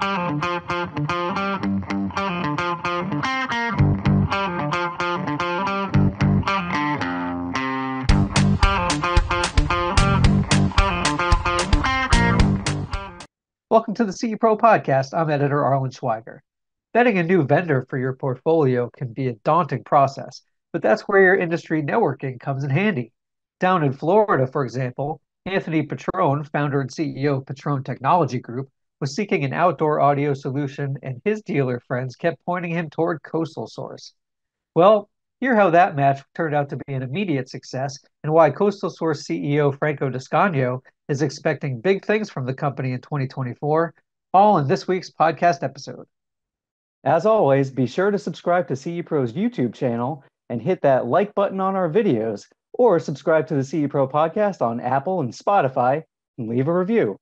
Welcome to the CE Pro podcast. I'm editor Arlen Schweiger. Vetting a new vendor for your portfolio can be a daunting process, but that's where your industry networking comes in handy. Down in Florida, for example, Anthony Petrone, founder and CEO of Petrone Technology Group, was seeking an outdoor audio solution, and his dealer friends kept pointing him toward Coastal Source. Well, hear how that match turned out to be an immediate success and why Coastal Source CEO Franco is expecting big things from the company in 2024, all in this week's podcast episode. As always, be sure to subscribe to CE Pro's YouTube channel and hit that like button on our videos, or subscribe to the CE Pro podcast on Apple and Spotify and leave a review.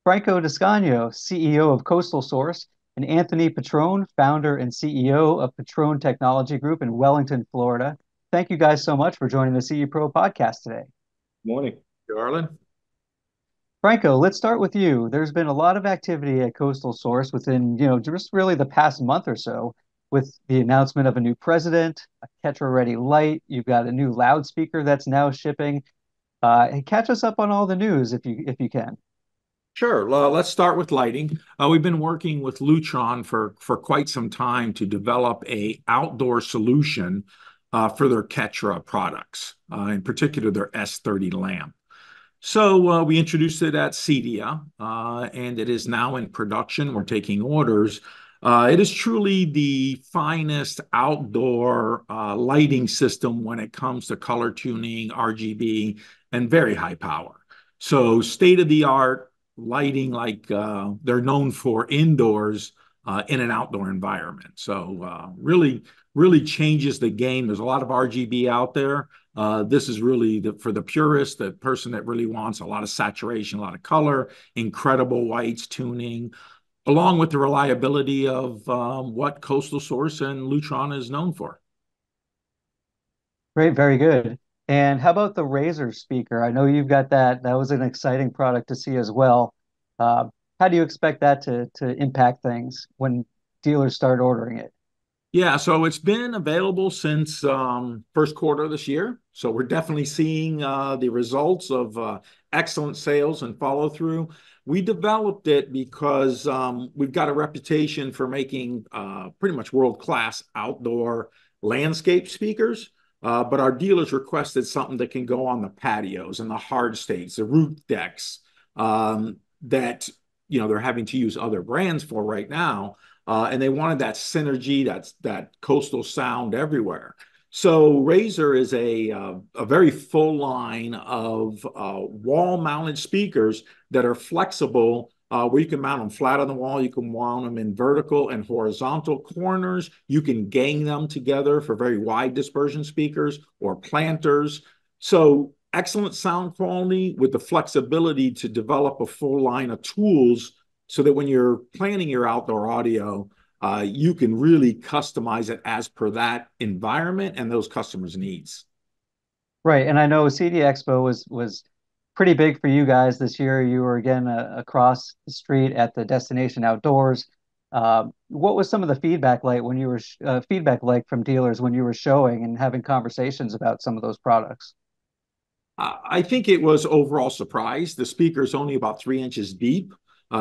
Franco D'Ascanio, CEO of Coastal Source, and Anthony Petrone, founder and CEO of Petrone Technology Group in Wellington, Florida. Thank you guys so much for joining the CE Pro podcast today. Morning, Arlen. Franco, let's start with you. There's been a lot of activity at Coastal Source within, just really the past month or so, with the announcement of a new president, a Tetra-ready light. You've got a new loudspeaker that's now shipping. Catch us up on all the news if you can. Sure. Let's start with lighting. We've been working with Lutron for quite some time to develop a outdoor solution for their Tetra products, in particular their S30 lamp. So we introduced it at CEDIA, and it is now in production. We're taking orders. It is truly the finest outdoor lighting system when it comes to color tuning, RGB, and very high power. So state-of-the-art lighting like they're known for indoors in an outdoor environment. So really changes the game. There's a lot of RGB out there. This is really for the purist, the person that really wants a lot of saturation, a lot of color, incredible whites tuning, along with the reliability of what Coastal Source and Lutron is known for. Great, very good. And how about the Razer speaker? I know you've got that. That was an exciting product to see as well. How do you expect that to impact things when dealers start ordering it? Yeah, so it's been available since first quarter of this year. So we're definitely seeing the results of excellent sales and follow through. We developed it because we've got a reputation for making pretty much world-class outdoor landscape speakers. But our dealers requested something that can go on the patios and the hard states, the roof decks that they're having to use other brands for right now. And they wanted that synergy, that coastal sound everywhere. So Razer is a very full line of wall-mounted speakers that are flexible, where you can mount them flat on the wall. You can mount them in vertical and horizontal corners. You can gang them together for very wide dispersion speakers or planters. So excellent sound quality with the flexibility to develop a full line of tools so that when you're planning your outdoor audio, you can really customize it as per that environment and those customers' needs. Right, and I know CEDIA Expo was pretty big for you guys this year. You were again across the street at the Destination Outdoors. What was some of the feedback like when you were from dealers when you were showing and having conversations about some of those products? I think it was overall surprise. The speaker is only about 3 inches deep,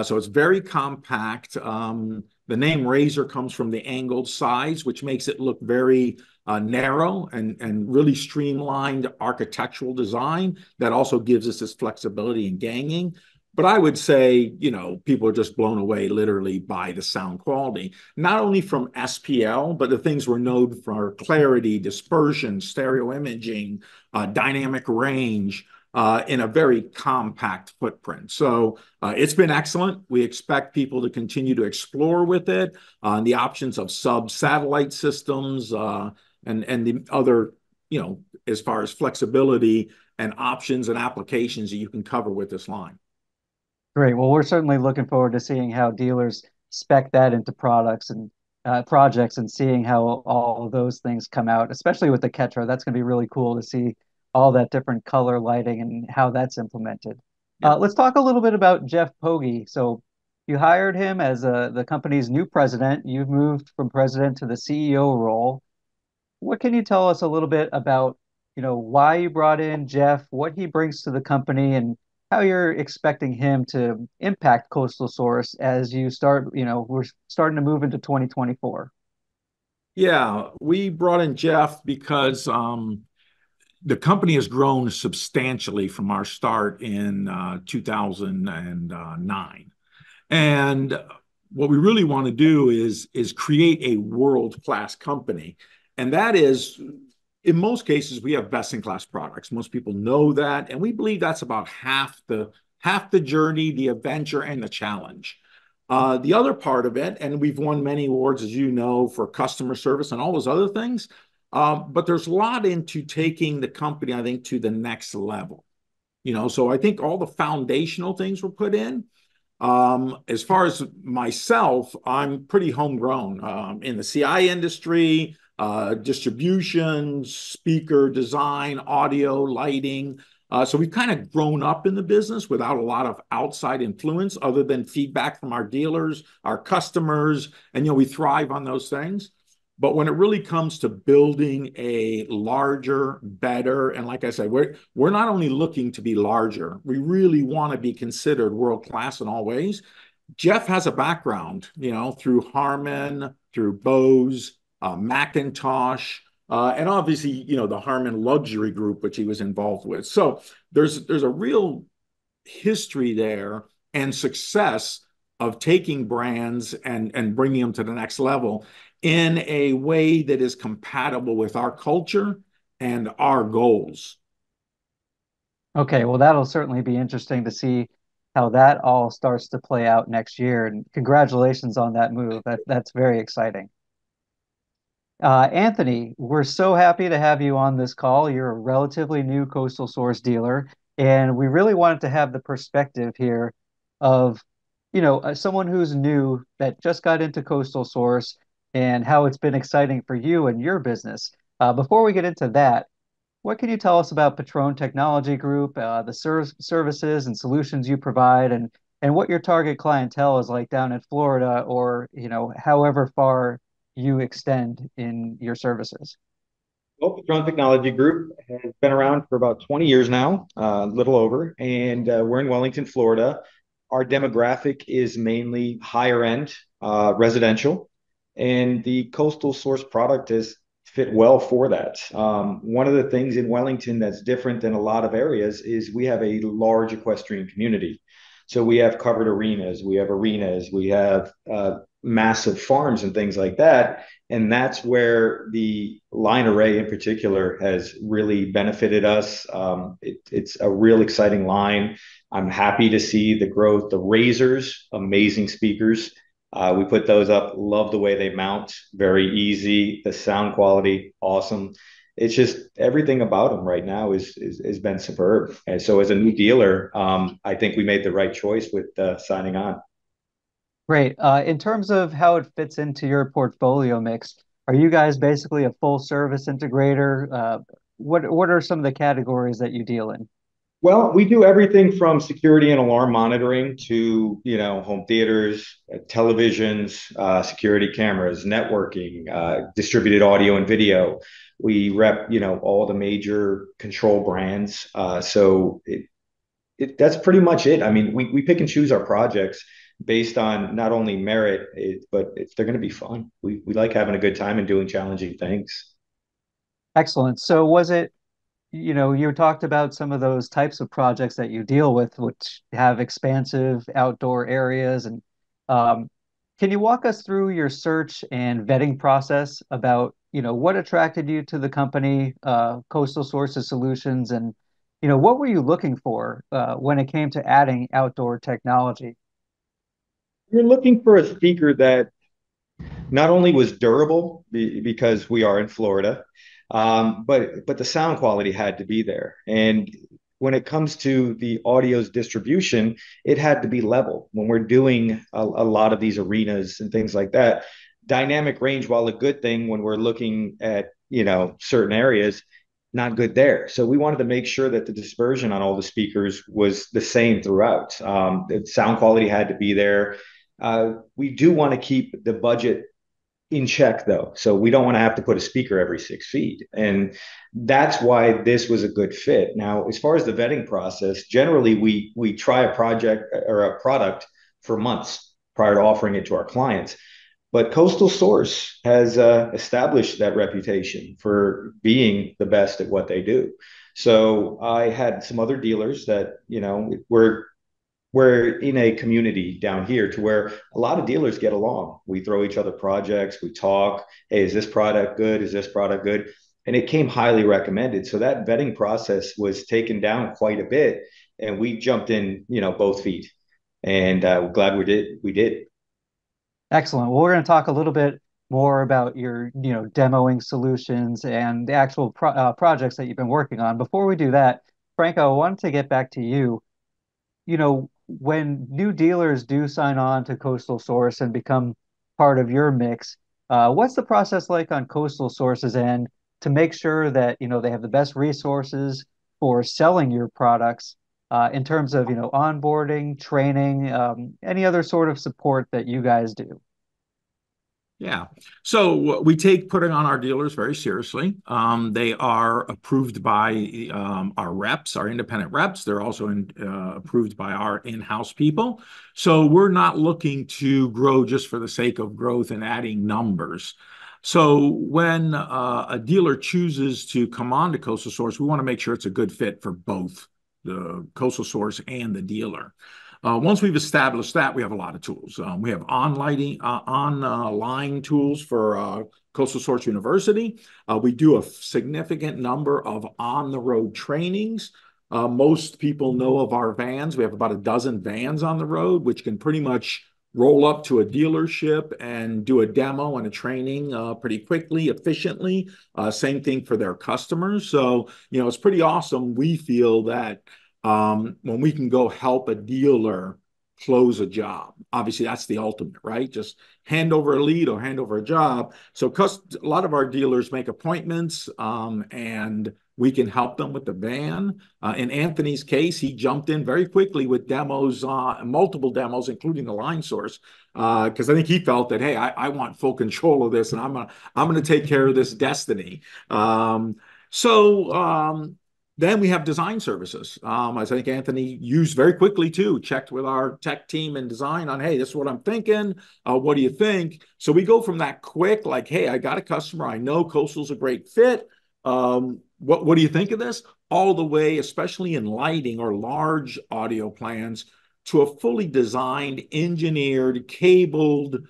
so it's very compact. The name Razer comes from the angled sides, which makes it look very narrow and really streamlined architectural design that also gives us this flexibility and ganging. But I would say, people are just blown away literally by the sound quality, not only from SPL, but the things we're known for: clarity, dispersion, stereo imaging, dynamic range, in a very compact footprint. So it's been excellent. We expect people to continue to explore with it, the options of sub-satellite systems, and the other, as far as flexibility and options and applications that you can cover with this line. Great. Well, we're certainly looking forward to seeing how dealers spec that into products and projects and seeing how all of those things come out, especially with the Tetra. That's going to be really cool to see all that different color lighting and how that's implemented. Yeah. Let's talk a little bit about Jeff Pogge. So You hired him as the company's new president. You've moved from president to the CEO role. What can you tell us a little bit about, why you brought in Jeff, what he brings to the company, and how you're expecting him to impact Coastal Source as you start, we're starting to move into 2024. Yeah, we brought in Jeff because the company has grown substantially from our start in 2009. And what we really want to do is create a world-class company. And that is, in most cases, we have best-in-class products. Most people know that, and we believe that's about half the journey, the adventure, and the challenge. The other part of it, and we've won many awards, as you know, for customer service and all those other things. But there's a lot into taking the company, I think, to the next level. So I think all the foundational things were put in. As far as myself, I'm pretty homegrown in the CI industry, distribution, speaker design, audio, lighting. So we've kind of grown up in the business without a lot of outside influence other than feedback from our dealers, our customers, and we thrive on those things. But when it really comes to building a larger, better, and like I said, we're not only looking to be larger, we really want to be considered world-class in all ways. Jeff has a background, through Harman, through Bose, Macintosh, and obviously, the Harman Luxury Group, which he was involved with. So there's a real history there and success of taking brands and bringing them to the next level in a way that is compatible with our culture and our goals. Okay, well, that'll certainly be interesting to see how that all starts to play out next year. And congratulations on that move. That's very exciting. Anthony, we're so happy to have you on this call. You're a relatively new Coastal Source dealer, and we really wanted to have the perspective here of, someone who's new that just got into Coastal Source and how it's been exciting for you and your business. Before we get into that, what can you tell us about Petrone Technology Group, the services and solutions you provide, and what your target clientele is like down in Florida or, however far you extend in your services? Well, Petrone Technology Group has been around for about 20 years now, a little over, and we're in Wellington, Florida. Our demographic is mainly higher end residential, and the Coastal Source product has fit well for that. One of the things in Wellington that's different than a lot of areas is we have a large equestrian community. So we have covered arenas, we have massive farms and things like that. And that's where the line array in particular has really benefited us. It's a real exciting line. I'm happy to see the growth. The Razors, amazing speakers. We put those up. Love the way they mount. Very easy. The sound quality, awesome. It's just everything about them right now is been superb. And so as a new dealer, I think we made the right choice with signing on. Great. In terms of how it fits into your portfolio mix, are you guys basically a full service integrator? What are some of the categories that you deal in? Well, we do everything from security and alarm monitoring to, home theaters, televisions, security cameras, networking, distributed audio and video. We rep, all the major control brands. That's pretty much it. I mean, we pick and choose our projects based on not only merit, but they're going to be fun. We like having a good time and doing challenging things. Excellent. So was it, you talked about some of those types of projects that you deal with, which have expansive outdoor areas. And um, can you walk us through your search and vetting process about, what attracted you to the company, Coastal Sources Solutions, and, what were you looking for when it came to adding outdoor technology? You're looking for a speaker that not only was durable because we are in Florida, but the sound quality had to be there. And when it comes to the audio's distribution, it had to be level. When we're doing a lot of these arenas and things like that, dynamic range, while a good thing when we're looking at certain areas, not good there. So we wanted to make sure that the dispersion on all the speakers was the same throughout. The sound quality had to be there. We do want to keep the budget in check though. So we don't want to have to put a speaker every 6 feet. And that's why this was a good fit. Now, as far as the vetting process, generally we try a project or a product for months prior to offering it to our clients. But Coastal Source has established that reputation for being the best at what they do. So I had some other dealers that, we're in a community down here to where a lot of dealers get along. We throw each other projects, we talk, hey, is this product good? Is this product good? And it came highly recommended. So that vetting process was taken down quite a bit. And we jumped in, both feet. And we're glad we did. We did. Excellent. Well, we're going to talk a little bit more about your, demoing solutions and the actual projects that you've been working on. Before we do that, Franco, I wanted to get back to you. When new dealers do sign on to Coastal Source and become part of your mix, what's the process like on Coastal Source's end to make sure that, they have the best resources for selling your products, in terms of, onboarding, training, any other sort of support that you guys do? Yeah. So we take putting on our dealers very seriously. They are approved by our reps, our independent reps. They're also approved by our in-house people. So we're not looking to grow just for the sake of growth and adding numbers. So when a dealer chooses to come on to Coastal Source, we want to make sure it's a good fit for both the Coastal Source and the dealer. Once we've established that, we have a lot of tools. We have online tools for Coastal Source University. We do a significant number of on-the-road trainings. Most people know of our vans. We have about a dozen vans on the road, which can pretty much roll up to a dealership and do a demo and a training pretty quickly, efficiently. Same thing for their customers. So, it's pretty awesome. We feel that when we can go help a dealer close a job. Obviously, that's the ultimate, right? Just hand over a lead or hand over a job. So a lot of our dealers make appointments, and we can help them with the van. In Anthony's case, he jumped in very quickly with demos, multiple demos, including the line source, because I think he felt that, hey, I want full control of this, and I'm gonna take care of this destiny. Then we have design services. I think Anthony used very quickly too, checked with our tech team and design on, hey, this is what I'm thinking. What do you think? So we go from that quick, like, hey, I got a customer. I know Coastal's a great fit. What do you think of this? All the way, especially in lighting or large audio plans, to a fully designed, engineered, cabled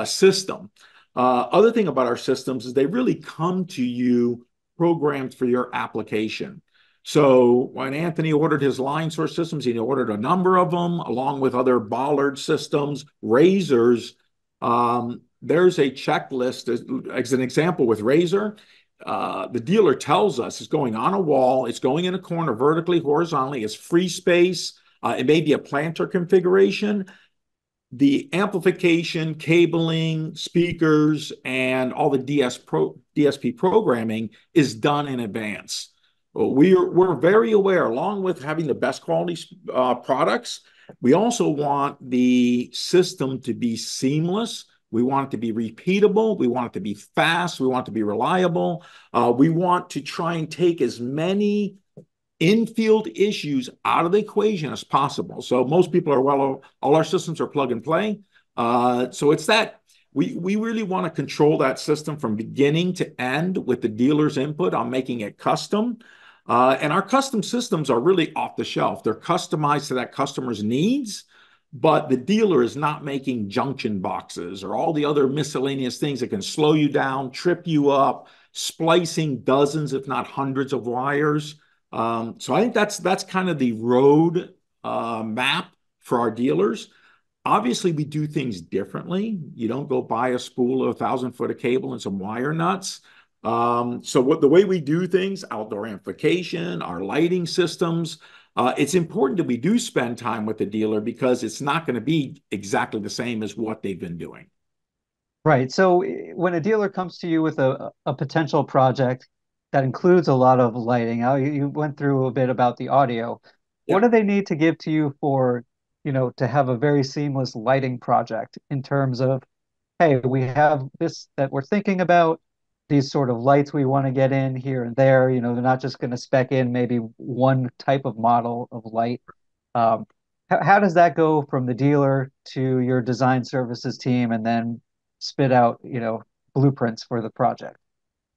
system. Other thing about our systems is they really come to you programmed for your application. So when Anthony ordered his line source systems, he ordered a number of them, along with other bollard systems, razors. There's a checklist, as an example with razor. The dealer tells us it's going on a wall, it's going in a corner vertically, horizontally, it's free space. It may be a planter configuration. The amplification, cabling, speakers, and all the DSP programming is done in advance. We're very aware, along with having the best quality products, we also want the system to be seamless. We want it to be repeatable. We want it to be fast. We want it to be reliable. We want to try and take as many infield issues out of the equation as possible. So most people are all our systems are plug and play. So it's that we really want to control that system from beginning to end with the dealer's input on making it custom. And our custom systems are really off the shelf. They're customized to that customer's needs, but the dealer is not making junction boxes or all the other miscellaneous things that can slow you down, trip you up, splicing dozens, if not hundreds of wires. So I think that's kind of the road map for our dealers. Obviously, we do things differently. You don't go buy a spool of 1,000 foot of cable and some wire nuts. So the way we do things, outdoor amplification, our lighting systems, it's important that we do spend time with the dealer because it's not going to be exactly the same as what they've been doing. Right. So when a dealer comes to you with a potential project, that includes a lot of lighting. Now, you went through a bit about the audio. What Yeah. do they need to give to you for, to have a very seamless lighting project in terms of, hey, we have this that we're thinking about, these sort of lights we want to get in here and there. They're not just going to spec in maybe one type of model of light. Um, how does that go from the dealer to your design services team and then spit out, blueprints for the project?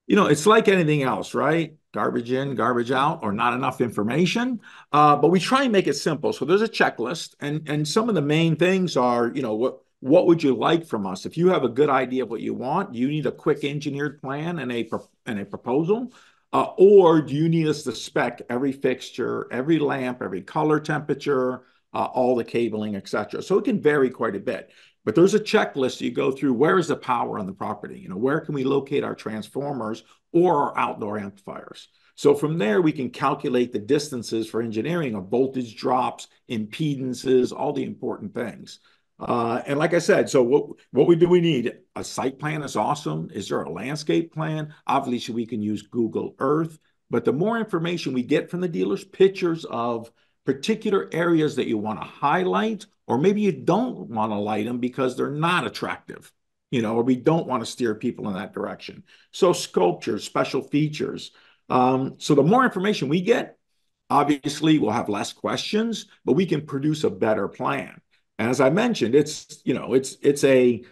It's like anything else, right? Garbage in, garbage out, or not enough information. But we try and make it simple. So there's a checklist, and some of the main things are, what would you like from us? If you have a good idea of what you want, do you need a quick engineered plan and a proposal? Or do you need us to spec every fixture, every lamp, every color temperature, all the cabling, etc.? So it can vary quite a bit. But there's a checklist you go through. Where is the power on the property? Where can we locate our transformers or our outdoor amplifiers? So from there, we can calculate the distances for engineering of voltage drops, impedances, all the important things. And like I said, so what do we need? A site plan is awesome. Is there a landscape plan? Obviously, we can use Google Earth. But the more information we get from the dealers, pictures of particular areas that you want to highlight, or maybe you don't want to light them because they're not attractive, or we don't want to steer people in that direction. So sculptures, special features. So the more information we get, obviously we'll have less questions, but we can produce a better plan. And as I mentioned, it's a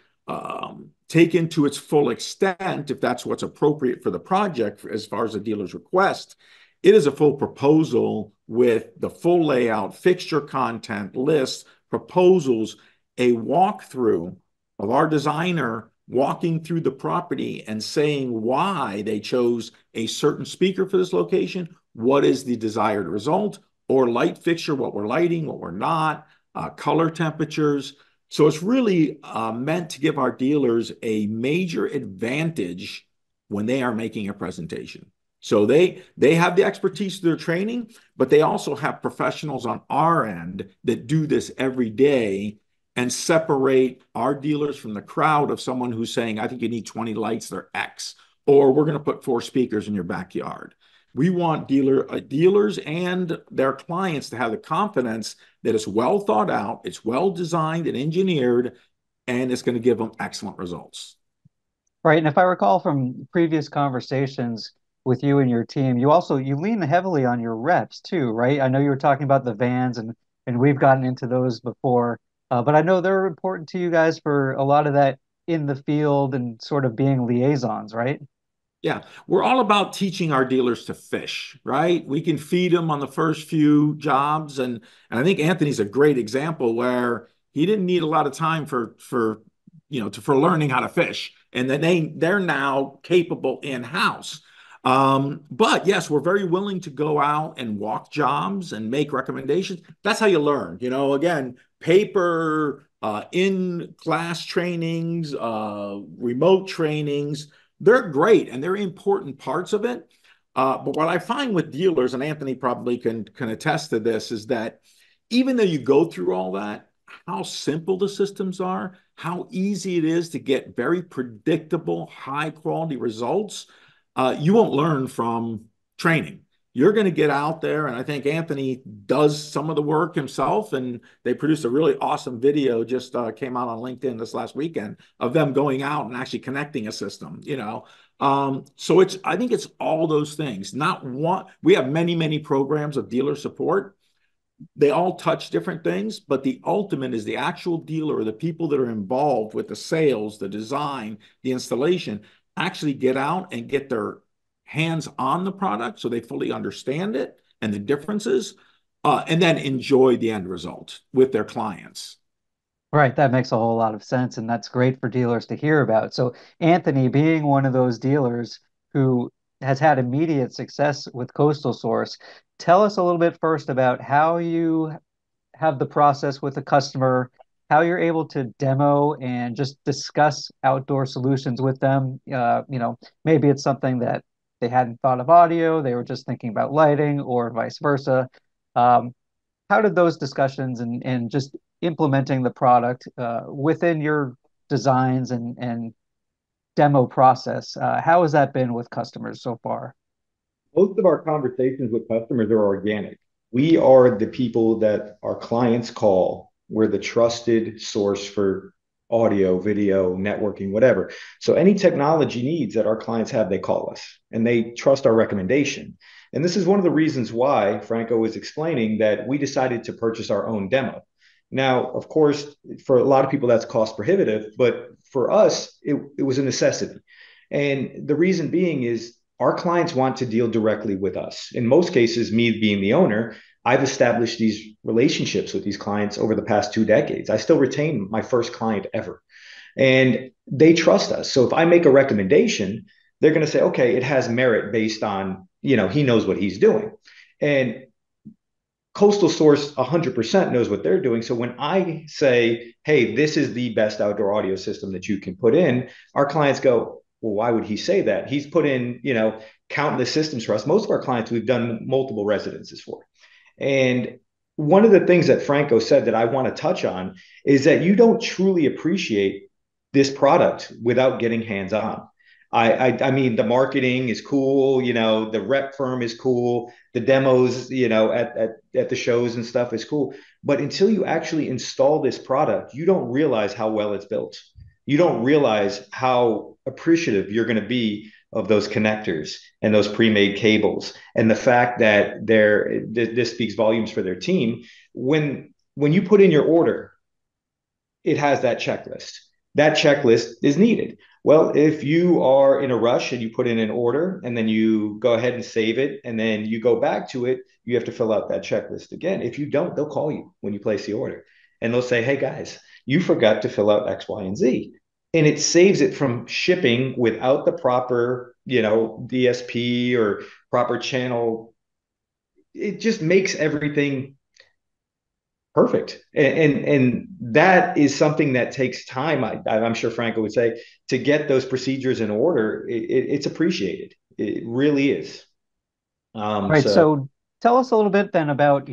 taken to its full extent, if that's what's appropriate for the project as far as the dealer's request. It is a full proposal with the full layout, fixture content, list, proposals, a walkthrough of our designer walking through the property and saying why they chose a certain speaker for this location, what is the desired result, or light fixture, what we're lighting, what we're not, color temperatures. So it's really meant to give our dealers a major advantage when they are making a presentation. So they have the expertise through their training, but they also have professionals on our end that do this every day and separate our dealers from the crowd of someone who's saying, I think you need 20 lights, they're X, or we're going to put 4 speakers in your backyard. We want dealers and their clients to have the confidence that it's well thought out, it's well designed and engineered, and it's going to give them excellent results. Right. And if I recall from previous conversations with you and your team, you lean heavily on your reps too, right? I know you were talking about the vans and we've gotten into those before. But I know they're important to you guys for a lot of that in the field and sort of being liaisons, right? Yeah, we're all about teaching our dealers to fish, right? We can feed them on the first few jobs, and I think Anthony's a great example where he didn't need a lot of time for learning how to fish, and then they're now capable in house. But yes, we're very willing to go out and walk jobs and make recommendations. That's how you learn. Again, paper, in class trainings, remote trainings, they're great and they're important parts of it. But what I find with dealers, and Anthony probably can attest to this, is that even though you go through all that, how simple the systems are, how easy it is to get very predictable, high quality results, you won't learn from training. You're going to get out there, and I think Anthony does some of the work himself, and they produced a really awesome video, just came out on LinkedIn this last weekend, of them going out and actually connecting a system. So I think it's all those things. Not one, we have many, many programs of dealer support. They all touch different things, but the ultimate is the actual dealer or the people that are involved with the sales, the design, the installation, actually get out and get their hands on the product so they fully understand it and the differences, and then enjoy the end result with their clients. Right, that makes a whole lot of sense, and that's great for dealers to hear about. So, Anthony, being one of those dealers who has had immediate success with Coastal Source, tell us a little bit first about how you have the process with the customer, how you're able to demo and just discuss outdoor solutions with them. Maybe it's something that they hadn't thought of audio, they were just thinking about lighting, or vice versa. Um, how did those discussions and just implementing the product within your designs and demo process, how has that been with customers so far? Most of our conversations with customers are organic. We are the people that our clients call. We're the trusted source for audio, video, networking, whatever. So any technology needs that our clients have, they call us and they trust our recommendation. And this is one of the reasons why Franco was explaining that we decided to purchase our own demo. Now, of course, for a lot of people, that's cost prohibitive, but for us, it was a necessity. And the reason being is our clients want to deal directly with us. In most cases, me being the owner, I've established these relationships with these clients over the past 2 decades. I still retain my first client ever, and they trust us. So if I make a recommendation, they're going to say, okay, it has merit based on, he knows what he's doing. And Coastal Source 100% knows what they're doing. So when I say, hey, this is the best outdoor audio system that you can put in, our clients go, well, why would he say that? He's put in, countless systems for us. Most of our clients we've done multiple residences for. And one of the things that Franco said that I want to touch on is that you don't truly appreciate this product without getting hands on. I mean, the marketing is cool, the rep firm is cool, the demos, at the shows and stuff is cool. But until you actually install this product, you don't realize how well it's built. You don't realize how appreciative you're going to be of those connectors and those pre-made cables, and the fact that this speaks volumes for their team. When you put in your order, it has that checklist. That checklist is needed. Well, if you are in a rush and you put in an order and then you go ahead and save it and then you go back to it, you have to fill out that checklist again. If you don't, they'll call you when you place the order and they'll say, hey guys, you forgot to fill out X, Y, and Z. And it saves it from shipping without the proper, DSP or proper channel. It just makes everything perfect. And that is something that takes time. I'm sure Franco would say, to get those procedures in order. It's appreciated. It really is. Right. So tell us a little bit then about,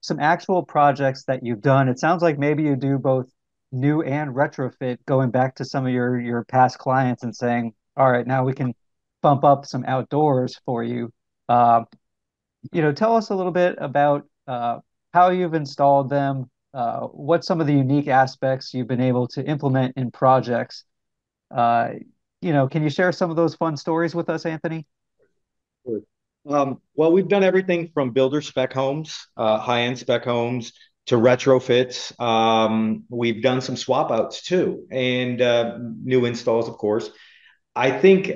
some actual projects that you've done. It sounds like maybe you do both new and retrofit, going back to some of your past clients and saying, all right, now we can bump up some outdoors for you. Uh, tell us a little bit about how you've installed them, what some of the unique aspects you've been able to implement in projects. Uh, can you share some of those fun stories with us, Anthony? Well, we've done everything from builder spec homes, high-end spec homes, to retrofits. We've done some swap outs too, and new installs, of course. I think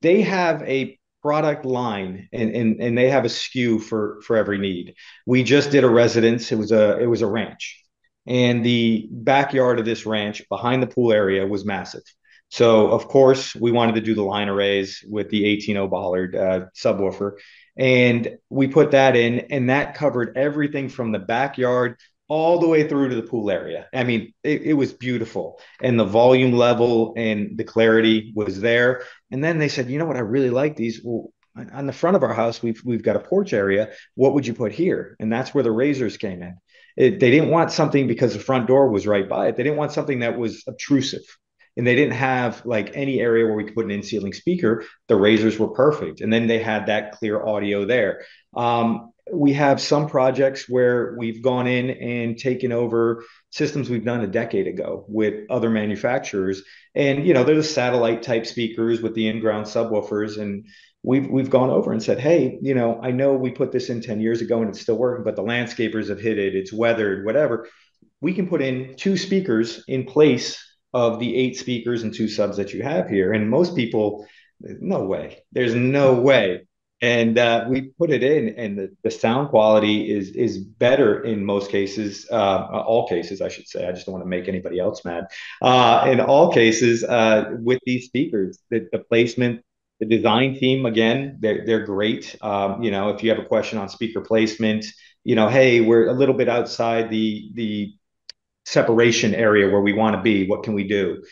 they have a product line and they have a SKU for every need. We just did a residence. It was a ranch, and the backyard of this ranch behind the pool area was massive. So of course we wanted to do the line arrays with the 18-0 Bollard subwoofer, and we put that in, and that covered everything from the backyard all the way through to the pool area. I mean, it was beautiful, and the volume level and the clarity was there. And then they said, you know what, I really like these. Well, on the front of our house, we've got a porch area. What would you put here? And that's where the razors came in. They didn't want something because the front door was right by it. They didn't want something that was obtrusive. And they didn't have like any area where we could put an in-ceiling speaker. The razors were perfect. And then they had that clear audio there. We have some projects where we've gone in and taken over systems we've done a decade ago with other manufacturers. And, they're the satellite type speakers with the in-ground subwoofers. And we've gone over and said, hey, I know we put this in 10 years ago and it's still working, but the landscapers have hit it, it's weathered, whatever. We can put in 2 speakers in place of the 8 speakers and 2 subs that you have here. And most people, no way. There's no way. And we put it in, and the sound quality is better in most cases, all cases, I should say. I just don't want to make anybody else mad. In all cases, with these speakers, the placement, the design team, again, they're great. If you have a question on speaker placement, hey, we're a little bit outside the separation area where we want to be. What can we do?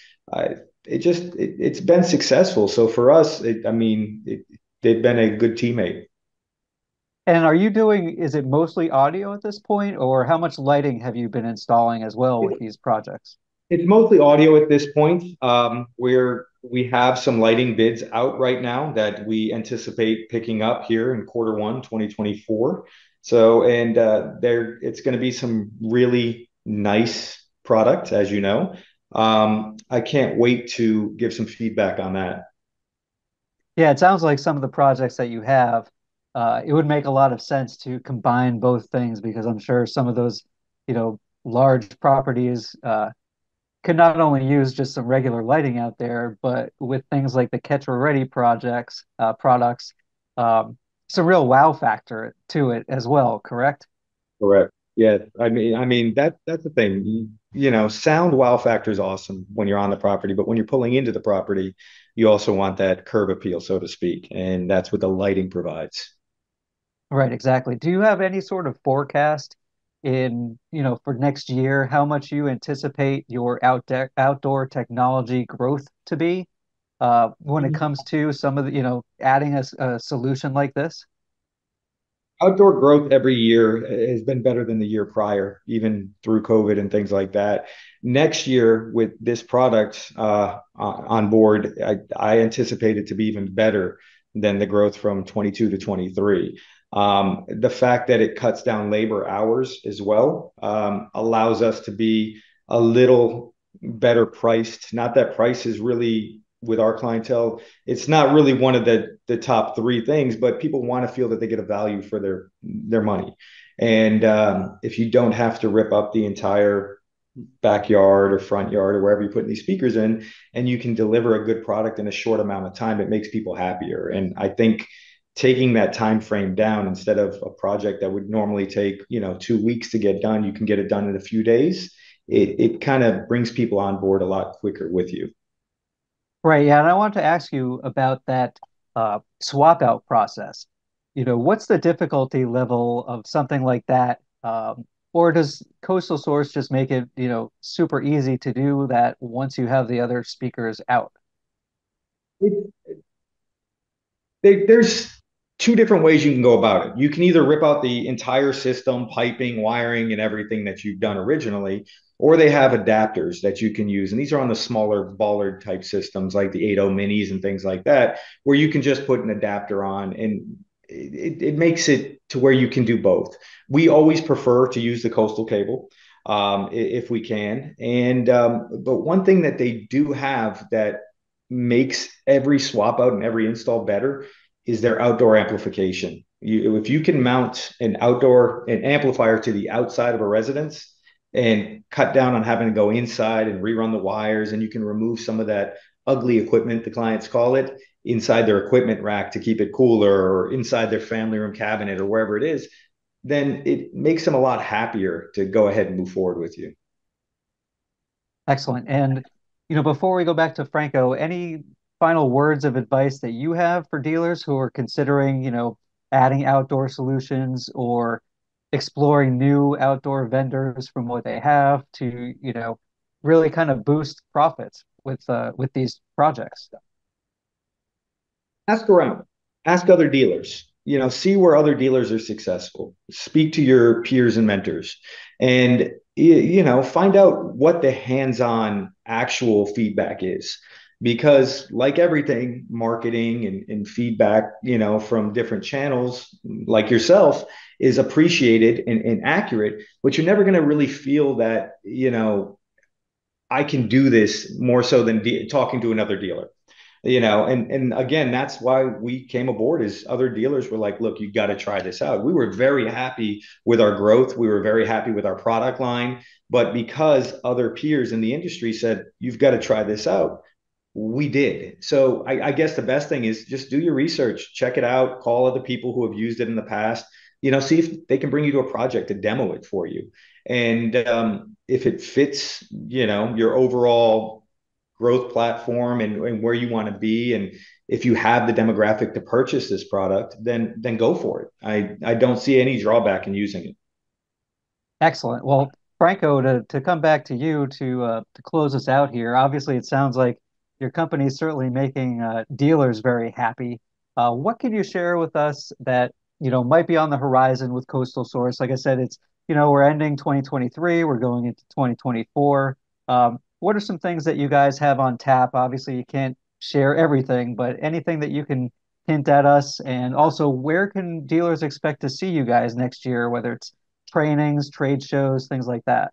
It's been successful. So for us, they've been a good teammate. And is it mostly audio at this point, or how much lighting have you been installing as well with these projects? It's mostly audio at this point. We're We have some lighting bids out right now that we anticipate picking up here in Q1 2024. So, and it's going to be some really nice product, as you know. I can't wait to give some feedback on that. Yeah, it sounds like some of the projects that you have, it would make a lot of sense to combine both things because I'm sure some of those, large properties could not only use just some regular lighting out there, but with things like the Catch Ready products, um, some real wow factor to it as well, correct? Correct. Yeah, I mean that's the thing. Sound wow factor is awesome when you're on the property, but when you're pulling into the property, you also want that curb appeal, so to speak, and that's what the lighting provides. Right, exactly. Do you have any sort of forecast for next year, how much you anticipate your outdoor technology growth to be when it comes to some of adding a solution like this? Outdoor growth every year has been better than the year prior, even through COVID and things like that. Next year, with this product on board, I anticipate it to be even better than the growth from 22 to 23. The fact that it cuts down labor hours as well allows us to be a little better priced. Not that price is really with our clientele, it's not really one of the top three things, but people want to feel that they get a value for their money. And if you don't have to rip up the entire backyard or front yard or wherever you put these speakers in, and you can deliver a good product in a short amount of time, it makes people happier. And I think taking that time frame down, instead of a project that would normally take 2 weeks to get done, you can get it done in a few days. It kind of brings people on board a lot quicker with you. Right, yeah, and I want to ask you about that swap out process. What's the difficulty level of something like that? Or does Coastal Source just make it, super easy to do that once you have the other speakers out? It, there's two different ways you can go about it. You can either rip out the entire system, piping, wiring, and everything that you've done originally, or they have adapters that you can use. And these are on the smaller bollard type systems like the 8.0 minis and things like that, where you can just put an adapter on, and it makes it to where you can do both. We always prefer to use the coastal cable if we can. But one thing that they do have that makes every swap out and every install better is their outdoor amplification. If you can mount an amplifier to the outside of a residence and cut down on having to go inside and rerun the wires, and you can remove some of that ugly equipment, the clients call it, inside their equipment rack to keep it cooler, or inside their family room cabinet or wherever it is, then it makes them a lot happier to go ahead and move forward with you. Excellent. And, before we go back to Franco, any final words of advice that you have for dealers who are considering, adding outdoor solutions or exploring new outdoor vendors from what they have to, really kind of boost profits with these projects? Ask around, ask other dealers, see where other dealers are successful, speak to your peers and mentors, and find out what the hands-on actual feedback is. Because like everything, marketing and feedback, from different channels like yourself is appreciated and accurate, but you're never going to really feel that, I can do this more so than talking to another dealer. And again, that's why we came aboard. Is other dealers were like, look, you got to try this out. We were very happy with our growth, we were very happy with our product line, but because other peers in the industry said you've got to try this out, we did. So I guess the best thing is just do your research, check it out, call other people who have used it in the past, see if they can bring you to a project to demo it for you. And if it fits, your overall growth platform and where you want to be, and if you have the demographic to purchase this product, then go for it. I don't see any drawback in using it. Excellent. Well, Franco, to come back to you to close us out here. Obviously, it sounds like your company is certainly making dealers very happy. What can you share with us that might be on the horizon with Coastal Source? Like I said, it's we're ending 2023, we're going into 2024. What are some things that you guys have on tap? Obviously, you can't share everything, but anything that you can hint at us, and also where can dealers expect to see you guys next year, whether it's trainings, trade shows, things like that.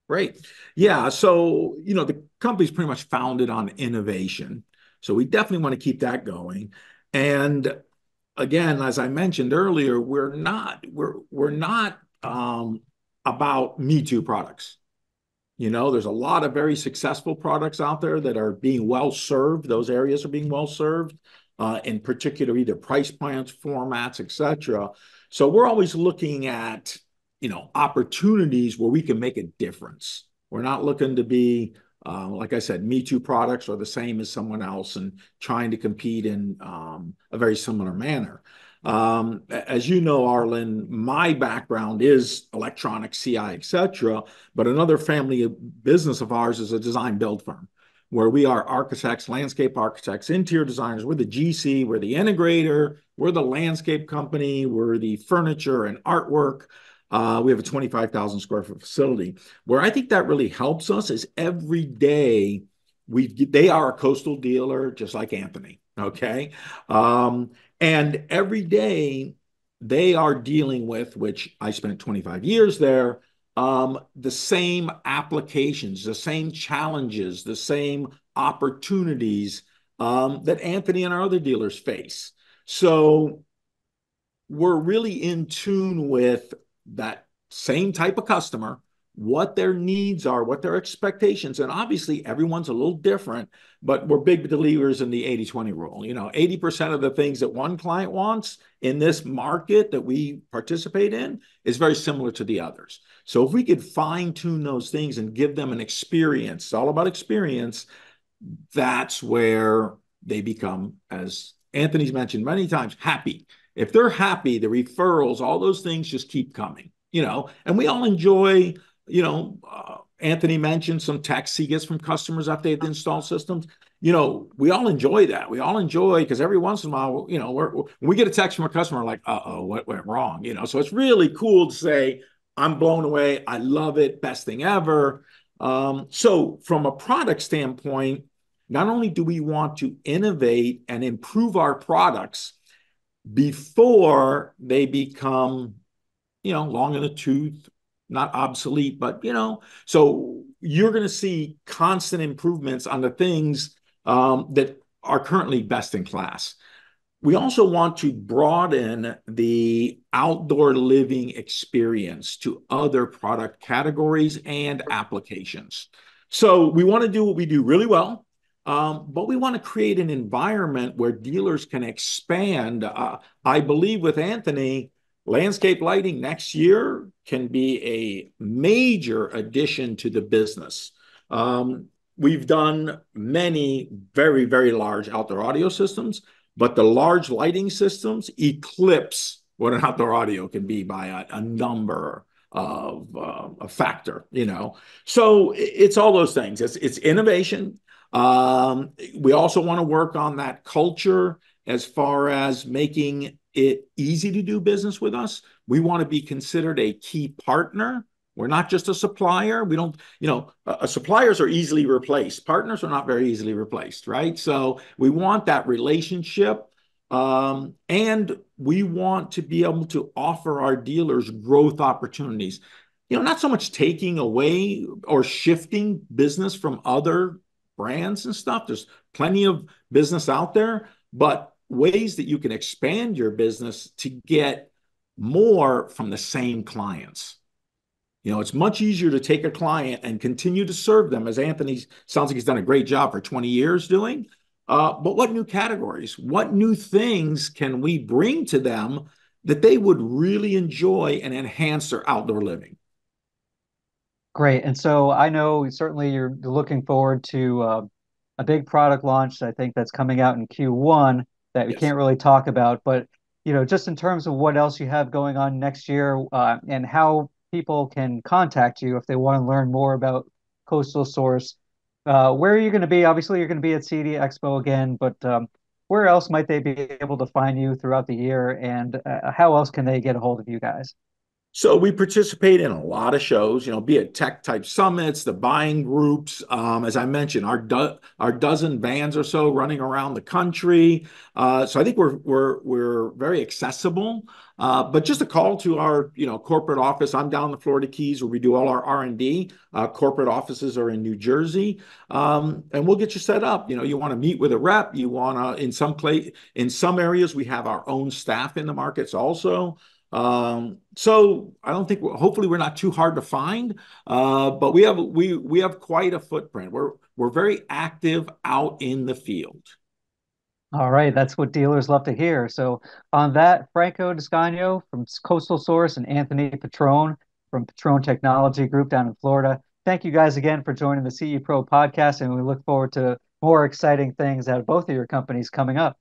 Great. Yeah. So, the company's pretty much founded on innovation. So we definitely want to keep that going. And again, as I mentioned earlier, we're not about Me Too products. There's a lot of very successful products out there that are being well served. Those areas are being well served, in particular, either price plans, formats, etc. So we're always looking at, opportunities where we can make a difference. We're not looking to be, like I said, Me Too products are the same as someone else and trying to compete in a very similar manner. As you know, Arlen, my background is electronics, CI, etc. But another family of business of ours is a design build firm where we are architects, landscape architects, interior designers. We're the GC, we're the integrator, we're the landscape company, we're the furniture and artwork. We have a 25,000 square foot facility. Where I think that really helps us is every day they are a coastal dealer, just like Anthony. Okay. And every day they are dealing with, which I spent 25 years there, the same applications, the same challenges, the same opportunities that Anthony and our other dealers face. So we're really in tune with that same type of customer, what their needs are, what their expectations. And obviously, everyone's a little different, but we're big believers in the 80-20 rule. 80% of the things that one client wants in this market that we participate in is very similar to the others. So if we could fine tune those things and give them an experience, it's all about experience, that's where they become, as Anthony's mentioned many times, happy. If they're happy, the referrals, all those things just keep coming, and we all enjoy, Anthony mentioned some texts he gets from customers after they've installed systems. We all enjoy that. We all enjoy because every once in a while, when we get a text from a customer, like, uh-oh, what went wrong? So it's really cool to say, I'm blown away. I love it. Best thing ever. So from a product standpoint, not only do we want to innovate and improve our products before they become, long in the tooth, not obsolete, but, so you're going to see constant improvements on the things that are currently best in class. We also want to broaden the outdoor living experience to other product categories and applications. So we want to do what we do really well, but we want to create an environment where dealers can expand. I believe with Anthony, landscape lighting next year can be a major addition to the business. We've done many very, very large outdoor audio systems, but the large lighting systems eclipse what an outdoor audio can be by a number of a factor, So it's all those things. It's innovation. We also want to work on that culture as far as making it easy to do business with us. We want to be considered a key partner. We're not just a supplier. We don't, suppliers are easily replaced. Partners are not very easily replaced, right? So we want that relationship. And we want to be able to offer our dealers growth opportunities. Not so much taking away or shifting business from other brands and stuff. There's plenty of business out there, but ways that you can expand your business to get more from the same clients. It's much easier to take a client and continue to serve them, as Anthony sounds like he's done a great job for 20 years doing. But what new categories, what new things can we bring to them that they would really enjoy and enhance their outdoor living? Great. And so I know certainly you're looking forward to a big product launch. I think that's coming out in Q1 that we Yes. can't really talk about, but just in terms of what else you have going on next year, and how people can contact you if they want to learn more about Coastal Source. Where are you going to be? Obviously, you're going to be at CD Expo again, but where else might they be able to find you throughout the year, and how else can they get a hold of you guys? So we participate in a lot of shows, be it tech type summits, the buying groups. As I mentioned, our dozen vans or so running around the country. So I think we're very accessible. But just a call to our corporate office. I'm down in the Florida Keys where we do all our R&D. Corporate offices are in New Jersey, and we'll get you set up. You want to meet with a rep. You want to in some areas we have our own staff in the markets also. So I don't think hopefully we're not too hard to find, but we have quite a footprint. We're very active out in the field. All right, that's what dealers love to hear. So on that, Franco Descano from Coastal Source and Anthony Petrone from Petrone Technology Group down in Florida. Thank you guys again for joining the CE Pro podcast, and we look forward to more exciting things out of both of your companies coming up.